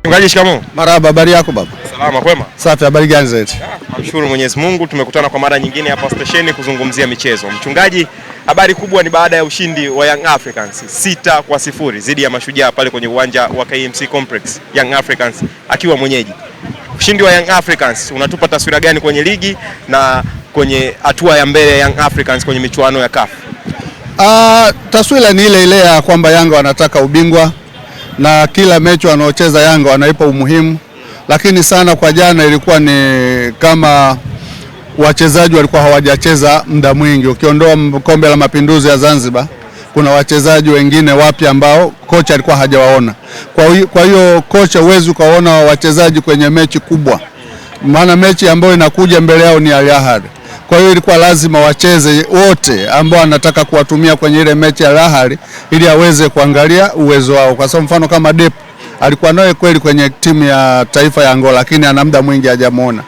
Mchungaji, shikamoo. Marhaba, habari yako baba? Salama, kwema? Safi, habari gani zaidi? Namshukuru Mwenyezi Mungu, tumekutana kwa mara nyingine hapa stesheni kuzungumzia michezo. Mchungaji, habari kubwa ni baada ya ushindi wa Young Africans 6-0 dhidi ya Mashujaa pale kwenye uwanja wa KMC Complex, Young Africans akiwa mwenyeji. Ushindi wa Young Africans unatupa taswira gani kwenye ligi na kwenye hatua ya mbele ya Young Africans kwenye michuano ya CAF? Taswira ni ile ile ya kwamba Yanga wanataka ubingwa na kila mechi wanaocheza Yanga wanaipa umuhimu, lakini sana kwa jana ilikuwa ni kama wachezaji walikuwa hawajacheza muda mwingi. Ukiondoa kombe la mapinduzi ya Zanzibar, kuna wachezaji wengine wapya ambao kocha alikuwa hajawaona. Kwa hiyo kocha huwezi ukaona wachezaji kwenye mechi kubwa, maana mechi ambayo inakuja mbele yao ni Al Ahly. Kwa hiyo ilikuwa lazima wacheze wote ambao anataka kuwatumia kwenye ile mechi ya Al Ahly ili aweze kuangalia uwezo wao. Kwa sababu mfano kama Depp alikuwa naye kweli kwenye timu ya taifa ya Angola, lakini ana muda mwingi hajamuona.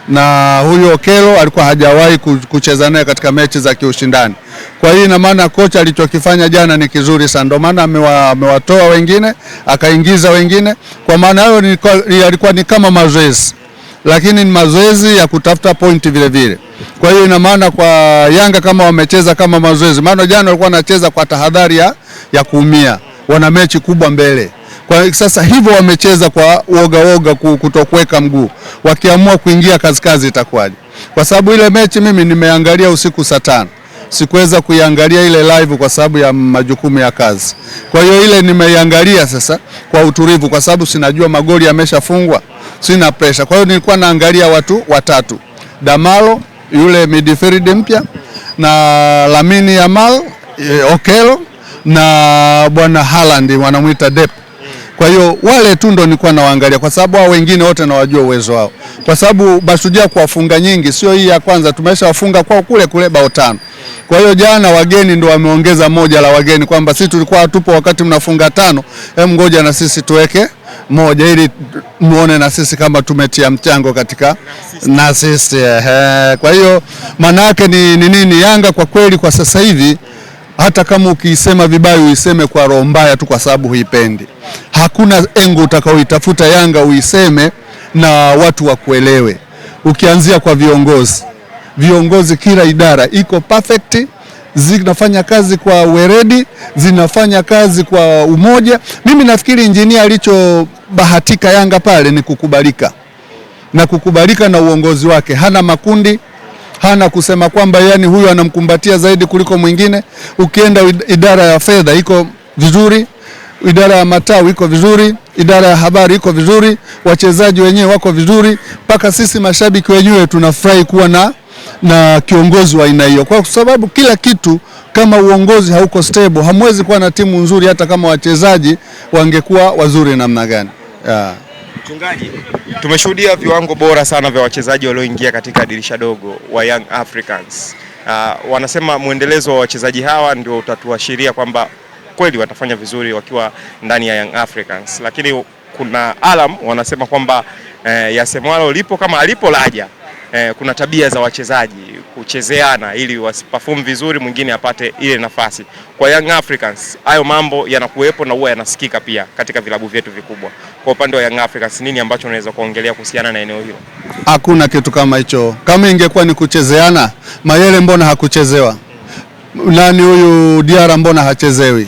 Na huyo Okelo alikuwa hajawahi kucheza naye katika mechi za kiushindani. Kwa hiyo ina maana kocha alichokifanya jana ni kizuri sana. Ndio maana amewatoa wengine, akaingiza wengine. Kwa maana hayo yalikuwa ni kama mazoezi, lakini ni mazoezi ya kutafuta pointi vile vile. Kwa hiyo ina maana kwa Yanga kama wamecheza kama mazoezi, maana jana walikuwa wanacheza kwa tahadhari ya kuumia, wana mechi kubwa mbele. Kwa sasa hivyo wamecheza kwa woga kutokuweka mguu, wakiamua kuingia kazi itakuwaje? Kwa sababu ile mechi mimi nimeangalia usiku saa 5, sikuweza kuiangalia ile live kwa sababu ya majukumu ya kazi. Kwa hiyo ile nimeiangalia sasa kwa utulivu, kwa sababu sinajua magoli yameshafungwa, sina pressure. Kwa hiyo nilikuwa naangalia watu watatu, Damalo yule midfield mpya, na Lamine Yamal, Okelo, na bwana Haaland wanamuita Depp. Kwa hiyo wale tu ndo nilikuwa nawaangalia, kwa sababu hao wengine wote nawajua uwezo wao. Kwa sababu Mashujaa kuwafunga nyingi, sio hii ya kwanza, tumeshawafunga kwa kule bao 5. Kwa hiyo jana wageni ndo wameongeza moja la wageni, kwamba sisi tulikuwa hatupo wakati mnafunga 5, ngoja na sisi tuweke moja ili muone na sisi kama tumetia mchango katika na sisi. Kwa hiyo maana yake ni nini? Yanga kwa kweli kwa sasa hivi, hata kama ukiisema vibaya uiseme kwa roho mbaya tu, kwa sababu huipendi. Hakuna engo utakaoitafuta Yanga uiseme na watu wakuelewe. Ukianzia kwa viongozi kila idara iko perfect, zinafanya kazi kwa weredi, zinafanya kazi kwa umoja. Mimi nafikiri injinia alichobahatika Yanga pale ni kukubalika na uongozi wake. Hana makundi, hana kusema kwamba yani huyu anamkumbatia zaidi kuliko mwingine. Ukienda idara ya fedha iko vizuri, idara ya matawi iko vizuri, idara ya habari iko vizuri, wachezaji wenyewe wako vizuri, mpaka sisi mashabiki wenyewe tunafurahi kuwa na kiongozi wa aina hiyo. Kwa sababu kila kitu kama uongozi hauko stable, hamwezi kuwa na timu nzuri hata kama wachezaji wangekuwa wazuri namna gani. Mchungaji, tumeshuhudia viwango bora sana vya wachezaji walioingia katika dirisha dogo wa Young Africans. Wanasema muendelezo wa wachezaji hawa ndio utatuashiria kwamba kweli watafanya vizuri wakiwa ndani ya Young Africans. Lakini kuna alam wanasema kwamba yasemwalo lipo kama alipo laja. Kuna tabia za wachezaji kuchezeana ili wasiperform vizuri, mwingine apate ile nafasi. Kwa Young Africans hayo mambo yanakuwepo na huwa yanasikika pia katika vilabu vyetu vikubwa. Kwa upande wa Young Africans, nini ambacho unaweza kuongelea kuhusiana na eneo hilo? Hakuna kitu kama hicho. Kama ingekuwa ni kuchezeana, Mayele mbona hakuchezewa? Nani huyu Diara mbona hachezewi?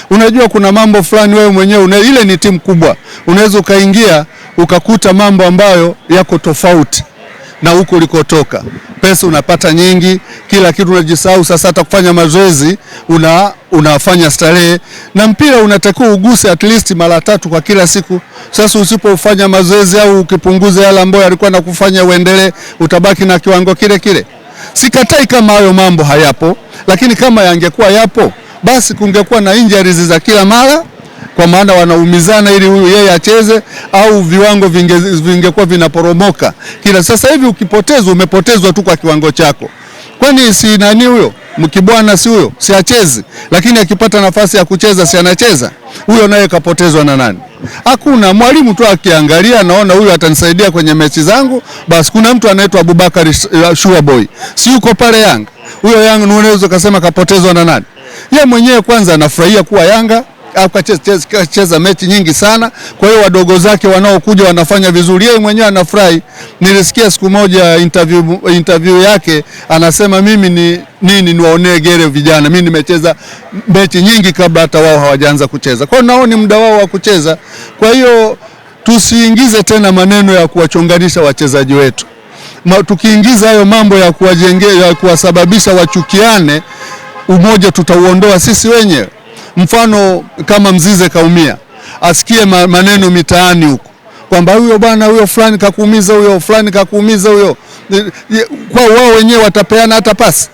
Unajua kuna mambo fulani wewe mwenyewe ile ni timu kubwa, unaweza ukaingia ukakuta mambo ambayo yako tofauti na huko ulikotoka. Pesa unapata nyingi, kila kitu unajisahau. Sasa hata kufanya mazoezi unafanya starehe, na mpira unatakiwa uguse at least mara 3 kwa kila siku. Sasa usipofanya mazoezi au ukipunguza yale ambayo alikuwa nakufanya uendelee, utabaki na kiwango kile. Sikatai kama hayo mambo hayapo, lakini kama yangekuwa yapo, basi kungekuwa na injuries za kila mara, kwa maana wanaumizana ili huyu yeye acheze, au viwango vingekuwa vinaporomoka kila. Sasa hivi ukipotezwa, umepotezwa tu kwa kiwango chako. Kwani si nani huyo Mkibwana, si huyo si achezi, lakini akipata nafasi ya kucheza si anacheza? Huyo naye kapotezwa na nani? Hakuna. Mwalimu tu akiangalia anaona huyu atanisaidia kwenye mechi zangu, basi. Kuna mtu anaitwa Abubakar Shuaboy, si yuko pale Yanga? Huyo Yanga unaweza kusema kapotezwa na nani? Yeye mwenyewe kwanza anafurahia kuwa Yanga, akacheza mechi nyingi sana. Kwa hiyo wadogo zake wanaokuja wanafanya vizuri, yeye mwenyewe anafurahi. Nilisikia siku moja interview yake anasema, mimi niwaonee gere vijana, mimi nimecheza mechi nyingi kabla hata wao hawajaanza kucheza. Kwa hiyo nao ni muda wao wa kucheza. Kwa hiyo tusiingize tena maneno ya kuwachonganisha wachezaji wetu. Tukiingiza hayo mambo ya kuwajengea, kuwasababisha wachukiane, umoja tutauondoa sisi wenyewe. Mfano kama Mzize kaumia, asikie maneno mitaani huko kwamba huyo bwana, huyo fulani kakuumiza, huyo fulani kakuumiza, huyo, kwa wao wenyewe watapeana hata pasi.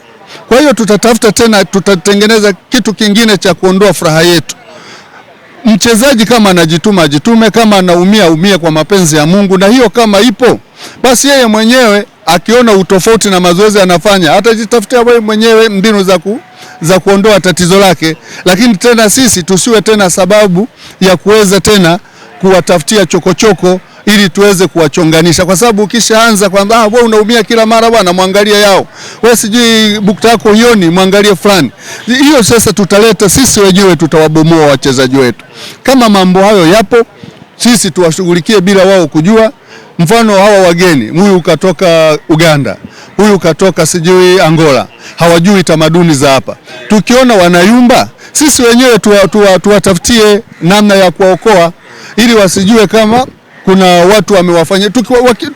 Kwa hiyo tutatafuta tena, tutatengeneza kitu kingine cha kuondoa furaha yetu. Mchezaji kama anajituma ajitume, kama anaumia umie kwa mapenzi ya Mungu, na hiyo kama ipo basi yeye mwenyewe akiona utofauti na mazoezi anafanya, atajitafutia wewe mwenyewe mbinu za kuondoa tatizo lake. Lakini tena sisi tusiwe tena sababu ya kuweza tena kuwatafutia chokochoko ili tuweze kuwachonganisha, kwa sababu ukishaanza kwamba wewe unaumia kila mara bwana, muangalie yao, wewe sijui bukta yako hioni, muangalie fulani, hiyo sasa tutaleta sisi wenyewe, tutawabomoa wachezaji wetu. Kama mambo hayo yapo, sisi tuwashughulikie bila wao kujua. Mfano hawa wageni, huyu katoka Uganda, huyu katoka sijui Angola, hawajui tamaduni za hapa. Tukiona wanayumba, sisi wenyewe tuwatafutie namna ya kuwaokoa ili wasijue kama kuna watu wamewafanyia.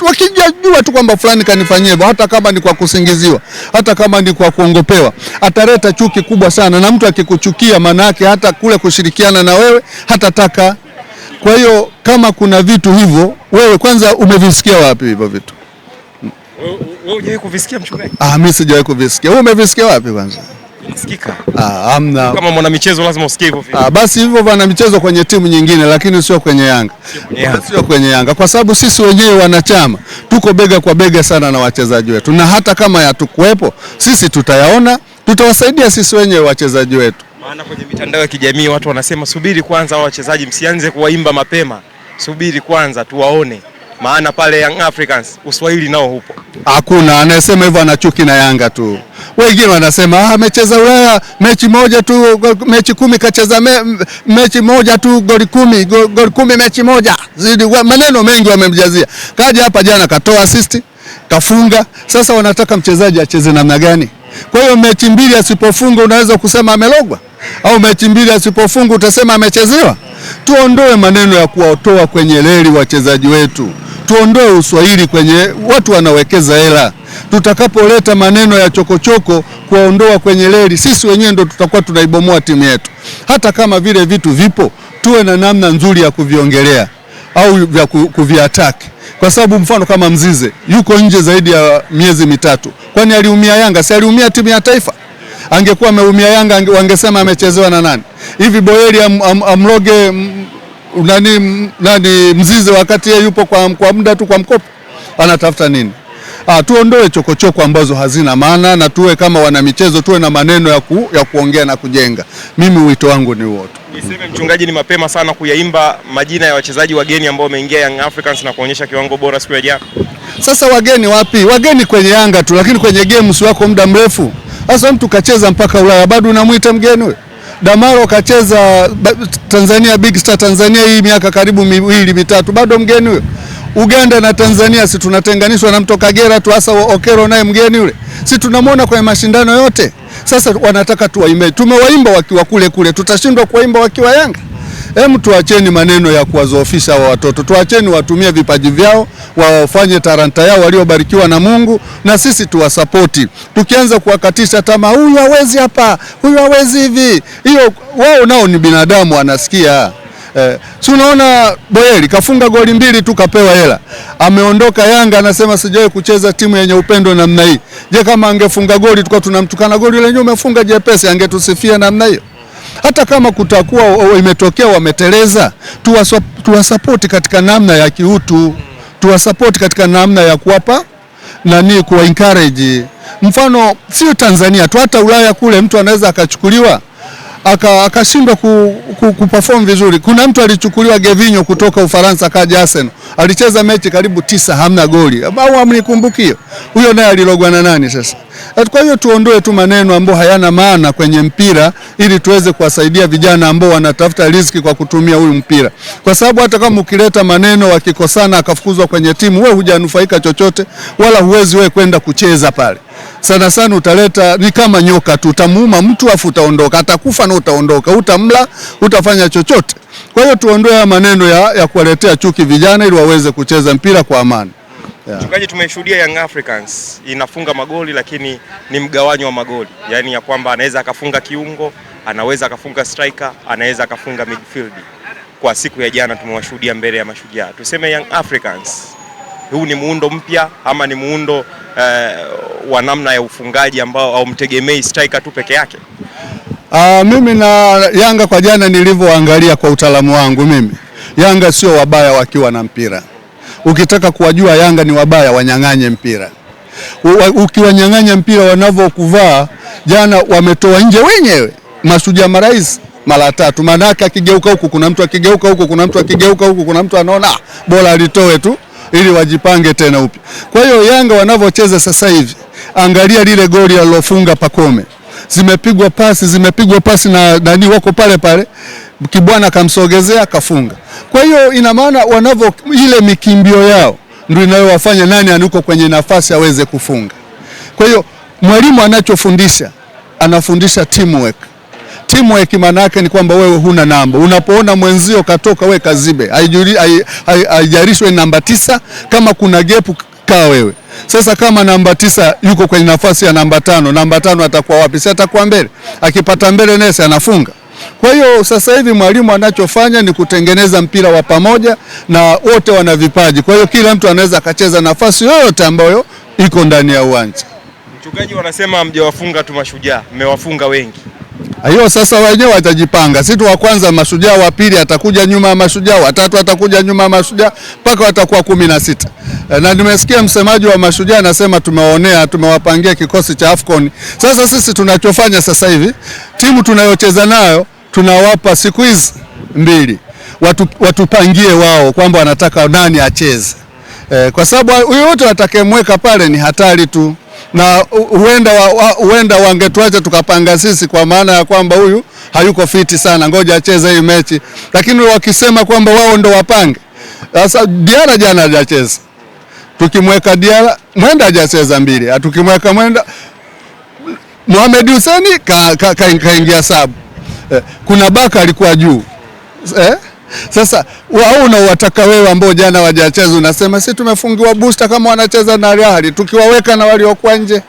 Wakijua tu kwamba fulani kanifanyia hivyo, hata kama ni kwa kusingiziwa, hata kama ni kwa kuongopewa, ataleta chuki kubwa sana, na mtu akikuchukia maana yake hata kule kushirikiana na wewe hatataka. Kwa hiyo kama kuna vitu hivyo, wewe kwanza umevisikia wapi hivyo vitu? Wewe hujawahi kuvisikia mchungaji? Mimi sijawahi kuvisikia. Wewe umevisikia wapi kwanza? Inasikika. Hamna. Kama mwana michezo lazima usikie hivyo vitu. Basi hivyo bwana michezo kwenye timu nyingine, lakini sio kwenye Yanga. Sio kwenye Yanga, kwa sababu sisi wenyewe wanachama tuko bega kwa bega sana na wachezaji wetu, na hata kama yatakuwepo sisi tutayaona, tutawasaidia sisi wenyewe wachezaji wetu. Maana kwenye mitandao ya kijamii watu wanasema subiri kwanza hao wachezaji, msianze kuwaimba mapema, subiri kwanza tuwaone, maana pale Young Africans Uswahili nao hupo. Hakuna anayesema hivyo anachuki na Yanga tu. Wengine wanasema amecheza Ulaya mechi moja tu, mechi 10 kacheza mechi moja tu, goli 10 mechi moja. Zidi maneno mengi wamemjazia. Kaja hapa jana katoa assist, kafunga. Sasa wanataka mchezaji acheze namna gani? Kwa hiyo mechi 2 asipofunga unaweza kusema amelogwa, au mechi 2 asipofunga utasema amechezewa. Tuondoe maneno ya kuwatoa kwenye reli wachezaji wetu. Tuondoe uswahili kwenye watu wanawekeza hela. Tutakapoleta maneno ya chokochoko kuwaondoa kwenye reli, sisi wenyewe ndo tutakuwa tunaibomoa timu yetu. Hata kama vile vitu vipo, tuwe na namna nzuri ya kuviongelea au vya kuviataki. Kwa sababu mfano kama Mzize yuko nje zaidi ya miezi 3. Kwani aliumia Yanga? Si aliumia timu ya taifa? Angekuwa ameumia Yanga wangesema amechezewa na nani? Hivi Boyeli amloge nani Mzize wakati yeye yupo kwa muda tu kwa mkopo? Anatafuta nini? Tuondoe chokochoko ambazo hazina maana, na tuwe kama wana michezo, tuwe na maneno ya kuongea na kujenga. Mimi wito wangu ni huo tu. Niseme mchungaji, ni mapema sana kuyaimba majina ya wachezaji wageni ambao wameingia Young Africans na kuonyesha kiwango bora siku ya jana. Sasa wageni wapi? Wageni kwenye Yanga tu, lakini kwenye game si wako muda mrefu. Sasa mtu kacheza mpaka Ulaya bado unamuita mgeni wewe? Damaro kacheza Tanzania, Big Star Tanzania hii miaka karibu 2-3, bado mgeni wewe? Uganda na Tanzania si tunatenganishwa na mto Kagera tu, hasa Okero naye mgeni yule. Si tunamwona kwenye mashindano yote. Sasa wanataka tuwaimbe. Tumewaimba wakiwa kule, tutashindwa kuwaimba wakiwa Yanga? Tuacheni maneno ya kuwazoofisha wa watoto. Tuacheni watumie vipaji vyao, wafanye talanta yao waliobarikiwa na Mungu, na sisi tuwasapoti. Tukianza kuwakatisha tamaa, huyu hawezi hapa, huyu hawezi hivi, hiyo wao nao ni binadamu wanasikia. Si unaona Boyeli kafunga goli 2 tu kapewa hela. Ameondoka Yanga anasema sijawahi kucheza timu yenye upendo namna hii. Je, kama angefunga goli tulikuwa tunamtukana, goli lenyewe umefunga jepesi, angetusifia namna hiyo? Hata kama kutakuwa imetokea wameteleza, tuwasapoti katika namna ya kiutu, tuwasapoti katika namna ya kuwapa kuwa encourage. Mfano sio Tanzania tu, hata Ulaya kule mtu anaweza akachukuliwa akashindwa kuperform vizuri. Kuna mtu alichukuliwa Gervinho kutoka Ufaransa kaja Arsenal. Alicheza mechi karibu 9 hamna goli. Au amnikumbuki hiyo? Huyo naye alilogwa na nani sasa? Kwa hiyo tuondoe tu maneno ambayo hayana maana kwenye mpira ili tuweze kuwasaidia vijana ambao wanatafuta riziki kwa kutumia huyu mpira. Kwa sababu hata kama ukileta maneno wakikosana akafukuzwa kwenye timu, wewe hujanufaika chochote wala huwezi wewe kwenda kucheza pale. Sana sana utaleta ni kama nyoka tu, utamuuma mtu afu utaondoka, atakufa na utaondoka, utamla, utafanya chochote. Kwa hiyo tuondoe maneno ya kuwaletea chuki vijana ili waweze kucheza mpira kwa amani. Mchungaji, tumeshuhudia Young Africans inafunga magoli lakini ni mgawanyo wa magoli. Yaani ya kwamba anaweza akafunga kiungo, anaweza akafunga striker, anaweza akafunga midfield. Kwa siku ya jana tumewashuhudia mbele ya Mashujaa. Tuseme Young Africans, huu ni muundo mpya ama ni muundo wa namna ya ufungaji ambao au mtegemei striker tu peke yake? Mimi na Yanga kwa jana nilivyoangalia kwa utaalamu wangu mimi, Yanga sio wabaya wakiwa na mpira. Ukitaka kuwajua Yanga ni wabaya, wanyang'anye mpira. Ukiwanyang'anya mpira wanavyokuvaa, jana wametoa nje wenyewe Mashujaa marais mara 3. Maana yake akigeuka huku kuna mtu, akigeuka huku kuna mtu, akigeuka huku kuna mtu, anaona bora alitoe tu ili wajipange tena upya. Kwa hiyo Yanga wanavyocheza sasa hivi, angalia lile goli alilofunga Pacome. Zimepigwa pasi na nani wako pale pale, Kibwana kamsogezea kafunga. Kwa hiyo ina maana ile mikimbio yao ndio inayowafanya nani anuko kwenye nafasi aweze kufunga. Kwa hiyo mwalimu anachofundisha, anafundisha teamwork. Teamwork maana yake ni kwamba wewe huna namba. Unapoona mwenzio katoka, wewe kazibe. Haijarishwe namba 9, kama kuna gap kaa wewe. Sasa kama namba 9 yuko kwenye nafasi ya namba 5, namba 5 atakuwa wapi? Si atakuwa mbele. Akipata mbele nesi anafunga. Kwa hiyo sasa hivi mwalimu anachofanya ni kutengeneza mpira wa pamoja na wote wana vipaji. Kwa hiyo kila mtu anaweza akacheza nafasi yoyote ambayo iko ndani ya uwanja. Mchungaji, wanasema mjewafunga tu Mashujaa, mmewafunga wengi. Hiyo sasa wenyewe watajipanga. Sisi wa kwanza Mashujaa, wa pili atakuja nyuma ya Mashujaa, wa tatu atakuja nyuma ya Mashujaa mpaka watakuwa 16. Na nimesikia msemaji wa Mashujaa anasema tumewapangia kikosi cha AFCON. Sasa sisi tunachofanya sasa hivi, timu tunayocheza nayo tunawapa siku hizi 2. Watupangie wao kwamba wanataka nani acheze. Kwa sababu yote atakayemweka pale ni hatari tu. Na huenda wangetuacha tukapanga sisi, kwa maana ya kwamba huyu hayuko fiti sana, ngoja acheze hii mechi. Lakini wakisema kwamba wao ndo wapange. Sasa Diara jana hajacheza. Tukimweka Diara, Mwenda hajacheza 2. Tukimweka Mwenda, Mohamed Hussein kaingia sabu. Kuna Baka alikuwa juu. Sasa wao unawataka wewe ambao jana wajacheza, unasema sisi tumefungiwa booster kama wanacheza na Real, tukiwaweka na waliokuwa nje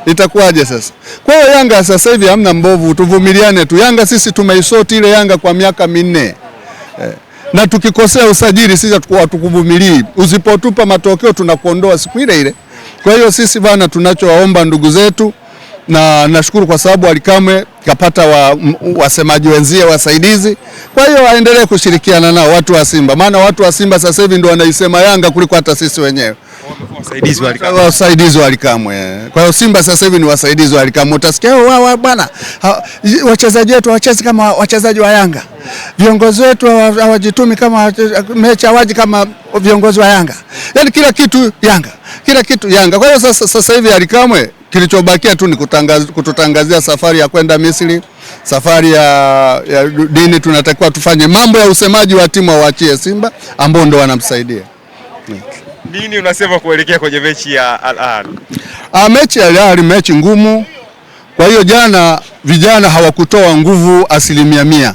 itakuwaje sasa? Kwa hiyo Yanga sasa hivi hamna mbovu, tuvumiliane tu. Yanga sisi tumeisoti ile Yanga kwa miaka 4. Na tukikosea usajili sisi tukuvumilii. Usipotupa matokeo tunakuondoa siku ile ile. Kwa hiyo sisi bana, tunachowaomba ndugu zetu, na nashukuru kwa sababu Alikamwe kapata wasemaji wenzie wasaidizi. Kwa hiyo waendelee kushirikiana nao watu wa Simba. Maana watu wa Simba sasa hivi ndio wanaisema Yanga kuliko hata sisi wenyewe. Wasaidizi wa Alikamwe. Kwa hiyo Simba sasa hivi ni wasaidizi wa Alikamwe. Utasikia wao bwana, wachezaji wetu wachezi kama wachezaji wa Yanga. Viongozi wetu hawajitumi kama mechi, hawaji kama viongozi wa Yanga. Yaani kila kitu Yanga. Kila kitu Yanga. Kwa hiyo sasa hivi Alikamwe kilichobakia tu ni kututangazia safari ya kwenda Misri, safari ya dini. Tunatakiwa tufanye mambo ya usemaji wa timu, waachie Simba ambao ndo wanamsaidia. Nini unasema kuelekea kwenye mechi ya Al Ahly? Mechi ya Al Ahly mechi ngumu. Kwa hiyo jana vijana hawakutoa nguvu 100%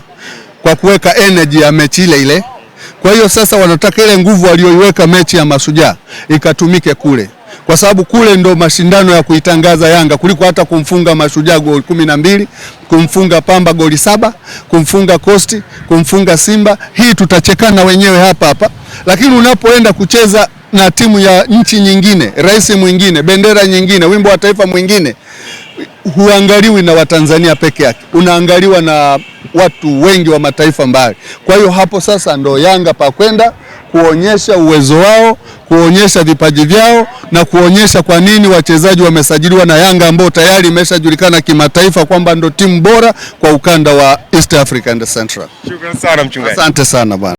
kwa kuweka energy ya mechi ile. Kwa hiyo sasa wanataka ile nguvu walioiweka mechi ya Mashujaa ikatumike kule. Kwa sababu kule ndo mashindano ya kuitangaza Yanga, kuliko hata kumfunga Mashujaa goli 12, kumfunga Pamba goli 7, kumfunga Coast, kumfunga Simba. Hii tutachekana wenyewe hapa. Lakini unapoenda kucheza na timu ya nchi nyingine, rais mwingine, bendera nyingine, wimbo wa taifa mwingine, huangaliwi na Watanzania peke yake, unaangaliwa na watu wengi wa mataifa mbali. Kwa hiyo hapo sasa ndo Yanga pa kwenda kuonyesha uwezo wao, kuonyesha vipaji vyao, na kuonyesha kwa nini wachezaji wamesajiliwa na Yanga ambao tayari imeshajulikana kimataifa kwamba ndo timu bora kwa ukanda wa East Africa and Central. Shukrani sana mchungaji. Asante sana bwana.